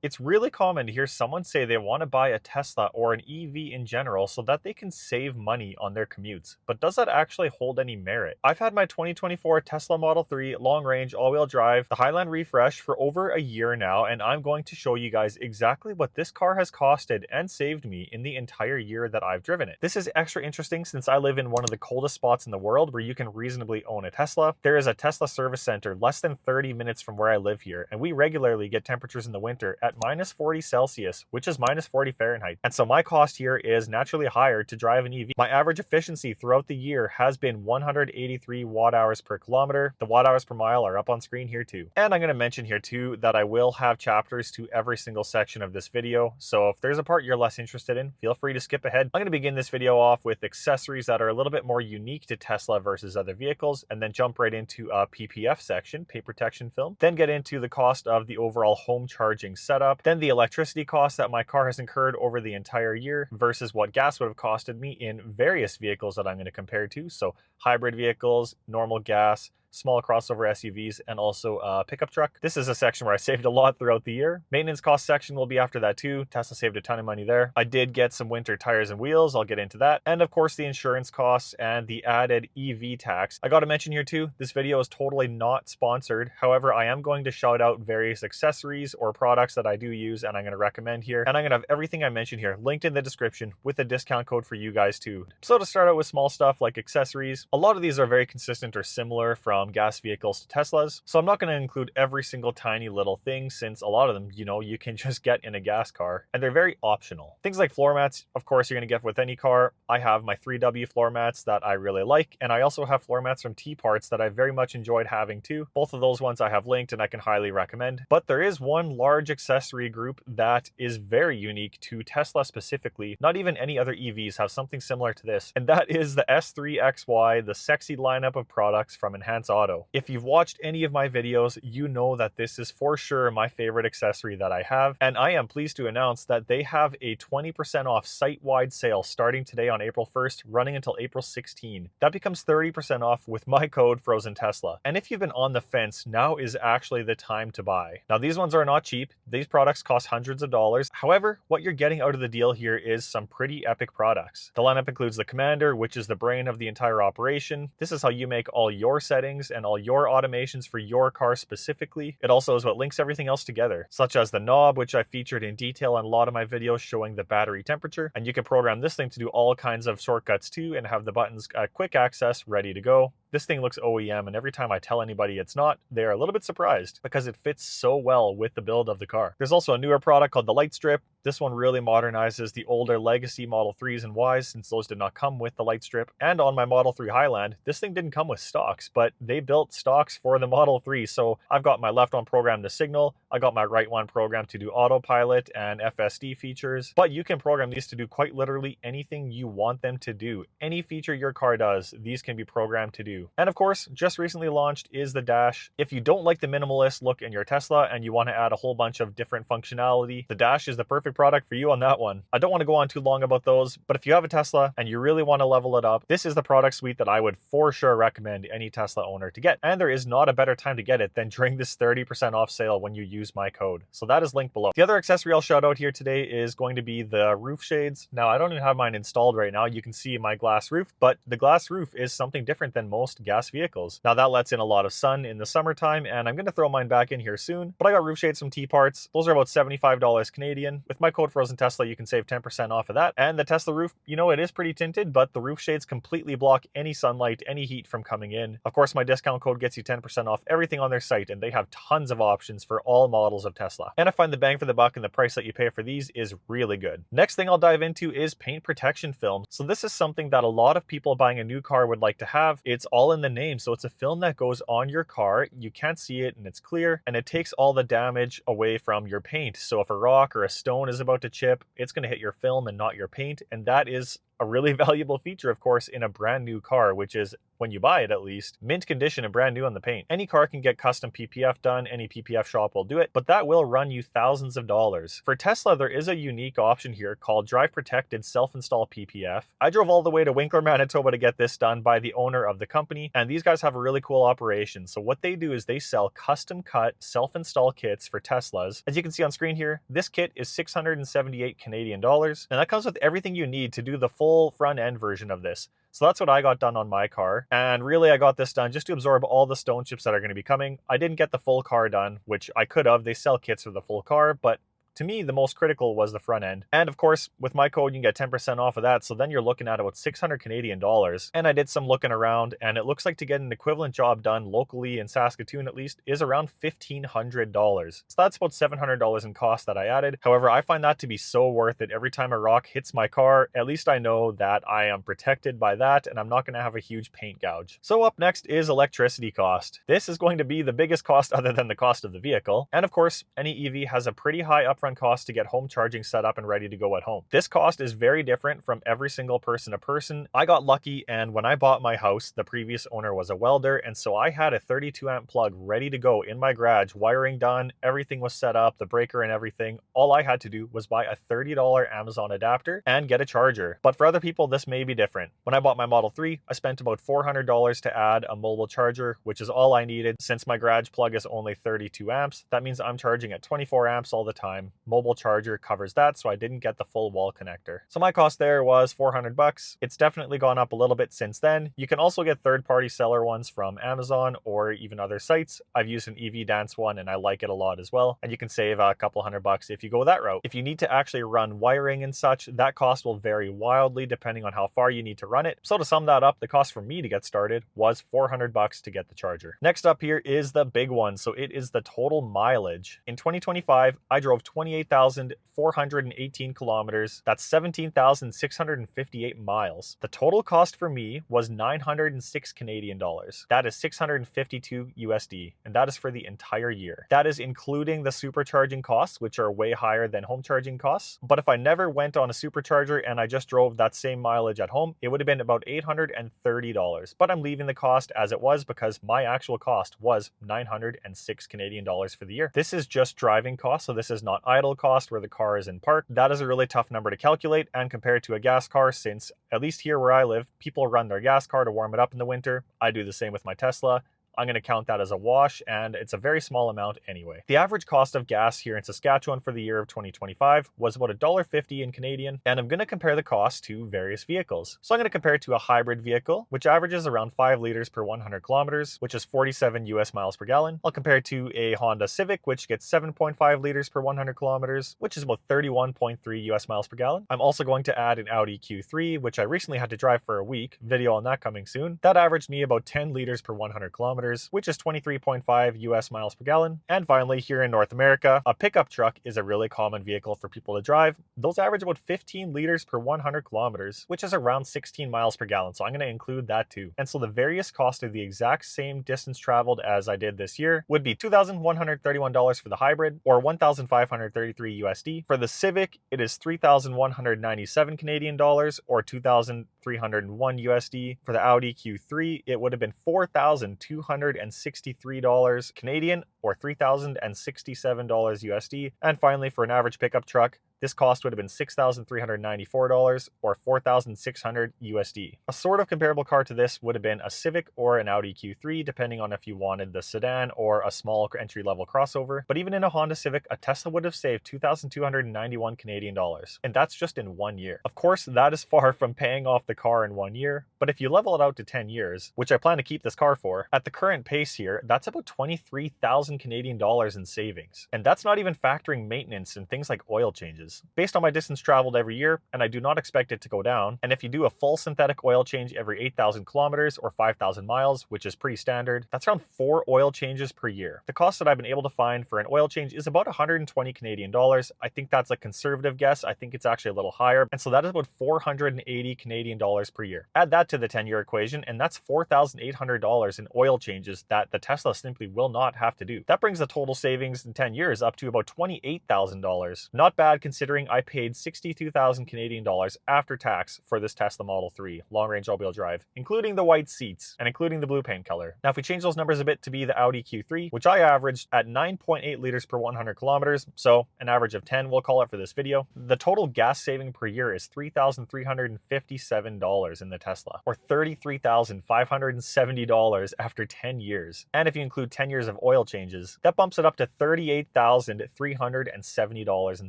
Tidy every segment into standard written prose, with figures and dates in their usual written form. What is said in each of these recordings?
It's really common to hear someone say they want to buy a Tesla or an EV in general so that they can save money on their commutes. But does that actually hold any merit? I've had my 2024 Tesla Model 3 long range all-wheel drive, the Highland Refresh, for over a year now, and I'm going to show you guys exactly what this car has costed and saved me in the entire year that I've driven it. This is extra interesting since I live in one of the coldest spots in the world where you can reasonably own a Tesla. There is a Tesla service center less than 30 minutes from where I live here, and we regularly get temperatures in the winter at minus 40 Celsius, which is minus 40 Fahrenheit. And so my cost here is naturally higher to drive an EV. My average efficiency throughout the year has been 183 watt hours per kilometer. The watt hours per mile are up on screen here too. And I'm going to mention here too that I will have chapters to every single section of this video. So if there's a part you're less interested in, feel free to skip ahead. I'm going to begin this video off with accessories that are a little bit more unique to Tesla versus other vehicles, and then jump right into a PPF section, paint protection film, then get into the cost of the overall home charging setup, then the electricity costs that my car has incurred over the entire year versus what gas would have costed me in various vehicles that I'm going to compare to. So hybrid vehicles, normal gas, small crossover SUVs, and also a pickup truck. This is a section where I saved a lot throughout the year. Maintenance cost section will be after that too. Tesla saved a ton of money there. I did get some winter tires and wheels. I'll get into that. And of course, the insurance costs and the added EV tax. I got to mention here too, this video is totally not sponsored. However, I am going to shout out various accessories or products that I do use and I'm going to recommend here. And I'm going to have everything I mentioned here linked in the description with a discount code for you guys too. So to start out with small stuff like accessories, a lot of these are very consistent or similar from gas vehicles to Teslas. So I'm not going to include every single tiny little thing since a lot of them, you can just get in a gas car and they're very optional. Things like floor mats, of course, you're going to get with any car. I have my 3W floor mats that I really like, and I also have floor mats from T-Parts that I very much enjoyed having too. Both of those ones I have linked and I can highly recommend. But there is one large accessory group that is very unique to Tesla specifically. Not even any other EVs have something similar to this, and that is the S3XY, the sexy lineup of products from Enhance Auto. If you've watched any of my videos, you know that this is for sure my favorite accessory that I have, and I am pleased to announce that they have a 20% off site-wide sale starting today on April 1st, running until April 16. That becomes 30% off with my code FrozenTesla. And if you've been on the fence, now is actually the time to buy. Now, these ones are not cheap. These products cost hundreds of dollars. However, what you're getting out of the deal here is some pretty epic products. The lineup includes the Commander, which is the brain of the entire operation. This is how you make all your settings and all your automations for your car specifically. It also is what links everything else together, such as the knob, which I featured in detail in a lot of my videos showing the battery temperature. And you can program this thing to do all kinds of shortcuts too and have the buttons quick access ready to go. This thing looks OEM, and every time I tell anybody it's not, they're a little bit surprised because it fits so well with the build of the car. There's also a newer product called the Light Strip. This one really modernizes the older legacy Model 3s and Ys since those did not come with the Light Strip. And on my Model 3 Highland, this thing didn't come with stocks, but they built stocks for the Model 3. So I've got my left one programmed to signal, I got my right one programmed to do autopilot and FSD features, but you can program these to do quite literally anything you want them to do. Any feature your car does, these can be programmed to do. And of course, just recently launched is the Dash. If you don't like the minimalist look in your Tesla and you want to add a whole bunch of different functionality, the Dash is the perfect product for you on that one. I don't want to go on too long about those, but if you have a Tesla and you really want to level it up, this is the product suite that I would for sure recommend any Tesla owner to get. And there is not a better time to get it than during this 30% off sale when you use my code. So that is linked below. The other accessory I'll shout out here today is going to be the roof shades. Now, I don't even have mine installed right now. You can see my glass roof, but the glass roof is something different than most gas vehicles. Now, that lets in a lot of sun in the summertime, and I'm going to throw mine back in here soon. But I got roof shades from T-Parts. Those are about $75 Canadian. With my code FrozenTesla, you can save 10% off of that. And the Tesla roof, it is pretty tinted, but the roof shades completely block any sunlight, any heat from coming in. Of course, my discount code gets you 10% off everything on their site, and they have tons of options for all models of Tesla. And I find the bang for the buck and the price that you pay for these is really good. Next thing I'll dive into is paint protection film. So this is something that a lot of people buying a new car would like to have. It's all in the name. So it's a film that goes on your car. You can't see it and it's clear, and it takes all the damage away from your paint. So if a rock or a stone is about to chip, it's going to hit your film and not your paint. And that is a really valuable feature, of course, in a brand new car, which is, when you buy it at least, mint condition and brand new on the paint. Any car can get custom PPF done, any PPF shop will do it, but that will run you thousands of dollars. For Tesla, there is a unique option here called Drive Protected Self-Install PPF. I drove all the way to Winkler, Manitoba to get this done by the owner of the company. company, and these guys have a really cool operation. So what they do is they sell custom cut self-install kits for Teslas. As you can see on screen here, this kit is 678 Canadian dollars, and that comes with everything you need to do the full front end version of this. So that's what I got done on my car. And really, I got this done just to absorb all the stone chips that are going to be coming. I didn't get the full car done, which I could have. They sell kits for the full car, but to me, the most critical was the front end. And of course, with my code, you can get 10% off of that. So then you're looking at about 600 Canadian dollars. And I did some looking around, and it looks like to get an equivalent job done locally in Saskatoon, at least, is around $1,500. So that's about $700 in cost that I added. However, I find that to be so worth it. Every time a rock hits my car, at least I know that I am protected by that, and I'm not going to have a huge paint gouge. So up next is electricity cost. This is going to be the biggest cost other than the cost of the vehicle. And of course, any EV has a pretty high upfront cost to get home charging set up and ready to go at home. This cost is very different from every single person to person. I got lucky, and when I bought my house, the previous owner was a welder, and so I had a 32 amp plug ready to go in my garage, wiring done, everything was set up, the breaker and everything. All I had to do was buy a $30 Amazon adapter and get a charger. But for other people, this may be different. When I bought my Model 3, I spent about $400 to add a mobile charger, which is all I needed. Since my garage plug is only 32 amps, that means I'm charging at 24 amps all the time. Mobile charger covers that, so I didn't get the full wall connector. So my cost there was $400. It's definitely gone up a little bit since then. You can also get third-party seller ones from Amazon or even other sites. I've used an EV Dance one, and I like it a lot as well. And you can save a couple $100 if you go that route. If you need to actually run wiring and such, that cost will vary wildly depending on how far you need to run it. So to sum that up, the cost for me to get started was $400 to get the charger. Next up here is the big one. So it is the total mileage. In 2025, I drove 28,418 kilometers. That's 17,658 miles. The total cost for me was 906 Canadian dollars. That is 652 USD, and that is for the entire year. That is including the supercharging costs, which are way higher than home charging costs. But if I never went on a supercharger and I just drove that same mileage at home, it would have been about $830. But I'm leaving the cost as it was because my actual cost was 906 Canadian dollars for the year. This is just driving costs, so this is not idle cost where the car is in park. That is a really tough number to calculate and compare to a gas car, since at least here where I live, people run their gas car to warm it up in the winter. I do the same with my Tesla. I'm going to count that as a wash, and it's a very small amount anyway. The average cost of gas here in Saskatchewan for the year of 2025 was about $1.50 in Canadian, and I'm going to compare the cost to various vehicles. So I'm going to compare it to a hybrid vehicle, which averages around 5 liters per 100 kilometers, which is 47 US miles per gallon. I'll compare it to a Honda Civic, which gets 7.5 liters per 100 kilometers, which is about 31.3 US miles per gallon. I'm also going to add an Audi Q3, which I recently had to drive for a week. Video on that coming soon. That averaged me about 10 liters per 100 kilometers, which is 23.5 US miles per gallon. And finally, here in North America, a pickup truck is a really common vehicle for people to drive. Those average about 15 liters per 100 kilometers, which is around 16 miles per gallon. So I'm going to include that too. And so the various cost of the exact same distance traveled as I did this year would be $2,131 for the hybrid, or 1,533 USD. For the Civic, it is 3,197 Canadian dollars, or 2,301 USD. For the Audi Q3, it would have been $4,263 Canadian, or $3,067 USD. And finally, for an average pickup truck, this cost would have been $6,394, or $4,600 USD. A sort of comparable car to this would have been a Civic or an Audi Q3, depending on if you wanted the sedan or a small entry-level crossover. But even in a Honda Civic, a Tesla would have saved 2,291 Canadian dollars, and that's just in 1 year. Of course, that is far from paying off the car in 1 year, but if you level it out to 10 years, which I plan to keep this car for, at the current pace here, that's about 23,000 Canadian dollars in savings. And that's not even factoring maintenance and things like oil changes. Based on my distance traveled every year, and I do not expect it to go down, and if you do a full synthetic oil change every 8,000 kilometers or 5,000 miles, which is pretty standard, that's around 4 oil changes per year. The cost that I've been able to find for an oil change is about 120 Canadian dollars. I think that's a conservative guess. I think it's actually a little higher, and so that is about 480 Canadian dollars per year. Add that to the 10-year equation, and that's $4,800 in oil changes that the Tesla simply will not have to do. That brings the total savings in 10 years up to about $28,000. Not bad considering considering I paid 62,000 Canadian dollars after tax for this Tesla Model 3 long-range all-wheel drive, including the white seats and including the blue paint color. Now, if we change those numbers a bit to be the Audi Q3, which I averaged at 9.8 liters per 100 kilometers, so an average of 10 we'll call it for this video, the total gas saving per year is $3,357 in the Tesla, or $33,570 after 10 years. And if you include 10 years of oil changes, that bumps it up to $38,370 in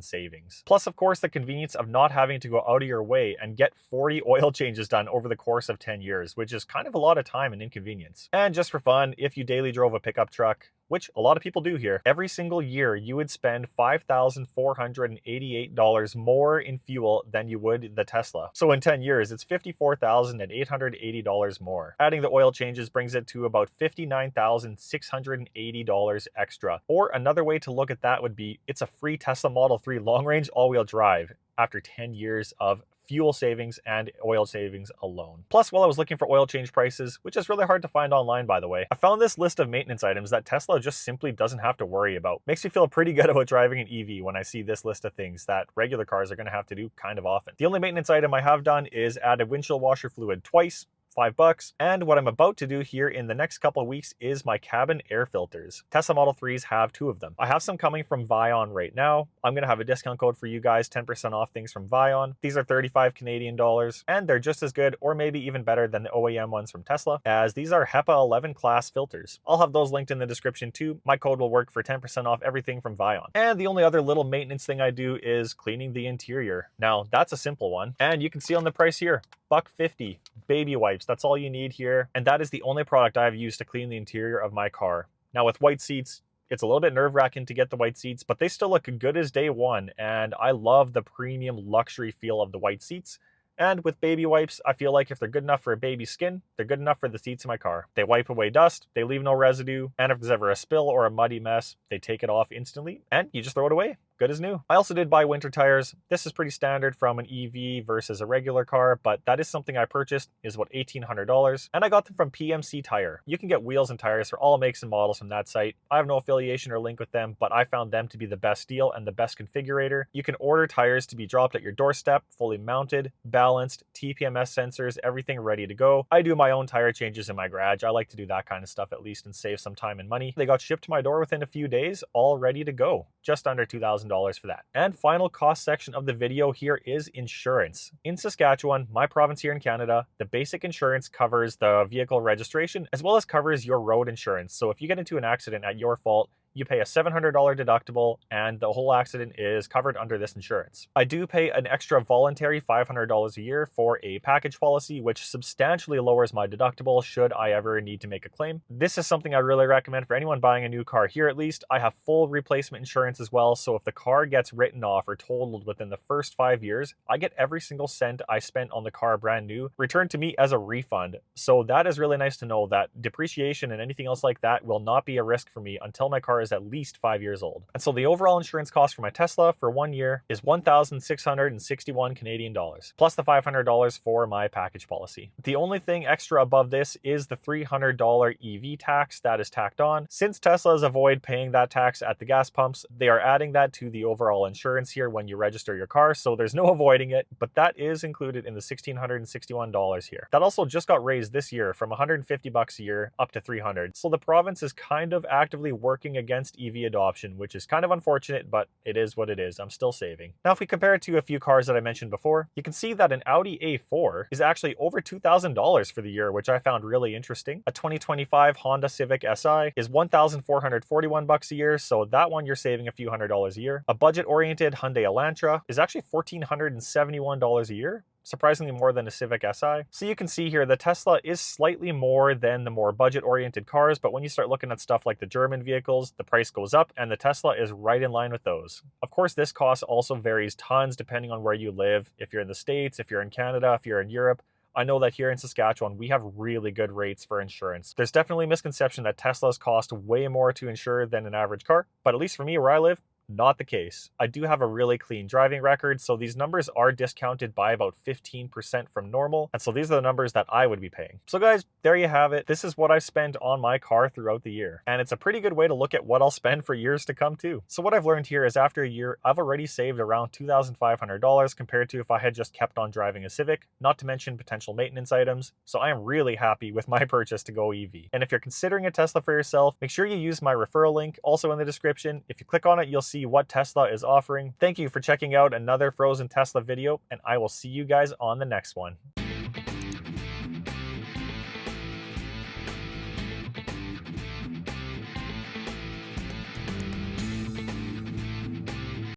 savings. Plus, of course, the convenience of not having to go out of your way and get 40 oil changes done over the course of 10 years, which is kind of a lot of time and inconvenience. And just for fun, if you daily drove a pickup truck, which a lot of people do here, every single year you would spend $5,488 more in fuel than you would the Tesla. So in 10 years, it's $54,880 more. Adding the oil changes brings it to about $59,680 extra. Or another way to look at that would be, it's a free Tesla Model 3 long-range all-wheel drive after 10 years of fuel savings and oil savings alone. Plus, while I was looking for oil change prices, which is really hard to find online by the way, I found this list of maintenance items that Tesla just simply doesn't have to worry about. Makes me feel pretty good about driving an EV when I see this list of things that regular cars are going to have to do kind of often. The only maintenance item I have done is added windshield washer fluid twice, $5. And what I'm about to do here in the next couple of weeks is my cabin air filters. Tesla Model 3s have 2 of them. I have some coming from Vion right now. I'm going to have a discount code for you guys, 10% off things from Vion. These are 35 Canadian dollars, and they're just as good or maybe even better than the OEM ones from Tesla, as these are HEPA 11 class filters. I'll have those linked in the description too. My code will work for 10% off everything from Vion. And the only other little maintenance thing I do is cleaning the interior. Now, that's a simple one, and you can see on the price here, $1.50. Baby wipes, that's all you need here. And that is the only product I've used to clean the interior of my car. Now with white seats, it's a little bit nerve-wracking to get the white seats, but they still look good as day one. And I love the premium luxury feel of the white seats. And with baby wipes, I feel like if they're good enough for a baby's skin, they're good enough for the seats in my car. They wipe away dust, they leave no residue, and if there's ever a spill or a muddy mess, they take it off instantly, and you just throw it away. Good as new. I also did buy winter tires. This is pretty standard from an EV versus a regular car, but that is something I purchased, is about $1,800, and I got them from PMC Tire. You can get wheels and tires for all makes and models from that site. I have no affiliation or link with them, but I found them to be the best deal and the best configurator. You can order tires to be dropped at your doorstep, fully mounted, balanced, TPMS sensors, everything ready to go. I do my own tire changes in my garage. I like to do that kind of stuff at least and save some time and money. They got shipped to my door within a few days, all ready to go. Just under $2,000 for that. And final cost section of the video here is insurance. In Saskatchewan, my province here in Canada, the basic insurance covers the vehicle registration as well as covers your road insurance. So if you get into an accident at your fault, you pay a $700 deductible and the whole accident is covered under this insurance. I do pay an extra voluntary $500 a year for a package policy, which substantially lowers my deductible should I ever need to make a claim. This is something I really recommend for anyone buying a new car here at least. I have full replacement insurance as well, so if the car gets written off or totaled within the first 5 years, I get every single cent I spent on the car brand new returned to me as a refund. So that is really nice to know that depreciation and anything else like that will not be a risk for me until my car is at least 5 years old. And so the overall insurance cost for my Tesla for 1 year is $1,661 Canadian dollars, plus the $500 for my package policy. The only thing extra above this is the $300 EV tax that is tacked on. Since Teslas avoid paying that tax at the gas pumps, they are adding that to the overall insurance here when you register your car, so there's no avoiding it, but that is included in the $1,661 here. That also just got raised this year from $150 a year up to $300. So the province is kind of actively working against EV adoption, which is kind of unfortunate, but it is what it is. I'm still saving. Now, if we compare it to a few cars that I mentioned before, you can see that an Audi A4 is actually over $2,000 for the year, which I found really interesting. A 2025 Honda Civic Si is $1,441 a year, so that one you're saving a few $100s a year. A budget-oriented Hyundai Elantra is actually $1,471 a year, surprisingly more than a Civic Si. So you can see here the Tesla is slightly more than the more budget-oriented cars, but when you start looking at stuff like the German vehicles, the price goes up and the Tesla is right in line with those. Of course, this cost also varies tons depending on where you live. If you're in the States, if you're in Canada, if you're in Europe. I know that here in Saskatchewan, we have really good rates for insurance. There's definitely a misconception that Teslas cost way more to insure than an average car, but at least for me where I live, Not the case. I do have a really clean driving record, so these numbers are discounted by about 15% from normal, and so these are the numbers that I would be paying. So guys, there you have it. This is what I spend on my car throughout the year, and it's a pretty good way to look at what I'll spend for years to come too. So what I've learned here is after a year, I've already saved around $2,500 compared to if I had just kept on driving a Civic, not to mention potential maintenance items, so I am really happy with my purchase to go EV. And if you're considering a Tesla for yourself, make sure you use my referral link, also in the description. If you click on it, you'll see what Tesla is offering. Thank you for checking out another Frozen Tesla video, and I will see you guys on the next one.